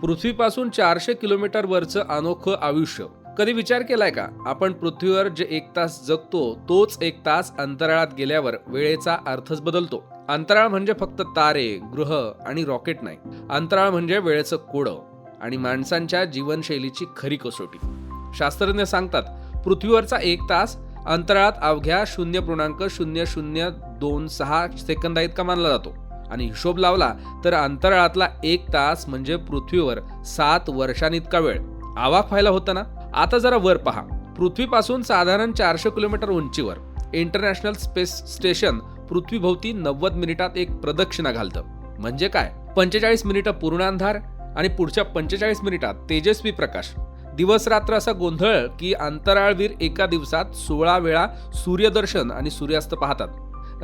पृथ्वीपासून 400 किलोमीटर वरचं अनोखं आयुष्य. कधी विचार केलाय का आपण पृथ्वीवर जे 1 तास जगतो तोच 1 तास अंतराळात गेल्यावर वेळेचा अर्थच बदलतो. अंतराळ म्हणजे फक्त तारे, ग्रह आणि रॉकेट नाही. अंतराळ म्हणजे वेळेचं कोडं आणि माणसांच्या जीवनशैलीची खरी कसोटी. शास्त्रज्ञ सांगतात पृथ्वीवरचा 1 तास अंतराळात अवघ्या 0.0026 सेकंदा इतका मानला जातो आणि हिशोब लावला तर अंतराळातला 1 तास म्हणजे पृथ्वीवर 7 वर्षांइतका वेळ. अवाक व्हायला होतं ना. आता जरा वर पहा. पृथ्वीपासून साधारण 400 किलोमीटर उंचीवर इंटरनॅशनल स्पेस स्टेशन पृथ्वीभोवती 90 मिनिटात एक प्रदक्षिणा घालतं. म्हणजे काय? 45 मिनिटं पूर्ण अंधार आणि पुढच्या 45 मिनिटात तेजस्वी प्रकाश. दिवस रात्र असा गोंधळ की अंतराळवीर एका दिवसात 16 वेळा सूर्यदर्शन आणि सूर्यास्त पाहतात.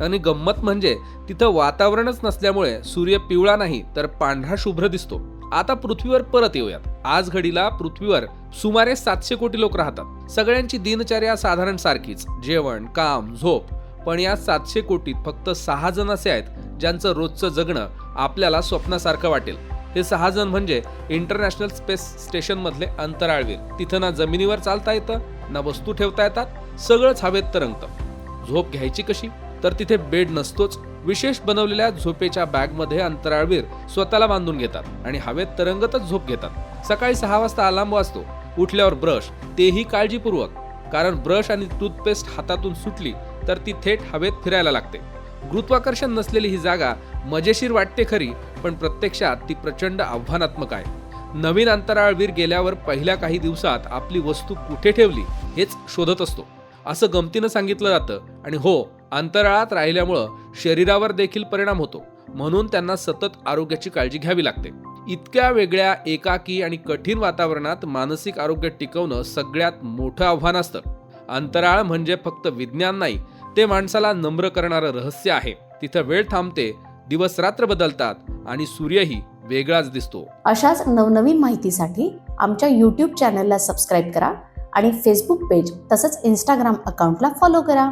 आणि गंमत म्हणजे तिथं वातावरणच नसल्यामुळे सूर्य पिवळा नाही तर पांढरा शुभ्र दिसतो. आता पृथ्वीवर परत येऊयात. आज घडीला पृथ्वीवर सुमारे 700 कोटी लोक राहतात. सगळ्यांची दिनचर्या साधारण सारखीच, जेवण, काम, झोप. पण या 700 कोटीत फक्त 6 जण असे आहेत ज्यांचं रोजचं जगणं आपल्याला स्वप्नासारखं वाटेल. हे 6 जण म्हणजे इंटरनॅशनल स्पेस स्टेशन मधले अंतराळवीर. तिथं ना जमिनीवर चालता येतं ना वस्तू ठेवता येतात, सगळंच हवेत तरंगतं. झोप घ्यायची कशी? तर तिथे बेड नसतोच. विशेष बनवलेल्या झोपेच्या बॅगमध्ये अंतराळवीर स्वतःला बांधून घेतात आणि हवेत तरंगतच झोप घेतात. सकाळी 6 वाजता अलार्म वाजतो. उठल्यावर ब्रश, तेही काळजीपूर्वक, कारण ब्रश आणि टूथपेस्ट हातातून सुटली तर ती थेट हवेत फिरायला लागते. गुरुत्वाकर्षण नसलेली ही जागा मजेशीर वाटते खरी, पण प्रत्यक्षात ती प्रचंड आव्हानात्मक आहे. नवीन अंतराळवीर गेल्यावर पहिल्या काही दिवसात आपली वस्तू कुठे ठेवली हेच शोधत असतो असं गमतीनं सांगितलं जातं. आणि हो, अंतराळात राहिल्यामुळं शरीरावर देखील परिणाम होतो. म्हणून त्यांना सतत आरोग्याची काळजी घ्यावी लागते. इतक्या वेगळ्या, एकाकी आणि कठीण वातावरणात मानसिक आरोग्य टिकवणं सगळ्यात मोठं आव्हान असतं. अंतराळ म्हणजे फक्त विज्ञान नाही, ते माणसाला नम्र करणारं रहस्य आहे. तिथं वेळ थांबते, दिवस रात्र बदलतात आणि सूर्यही वेगळाच दिसतो. अशाच नवनवीन माहितीसाठी आमच्या YouTube चॅनलला सबस्क्राईब करा आणि फेसबुक पेज तसंच इंस्टाग्राम अकाउंटला फॉलो करा.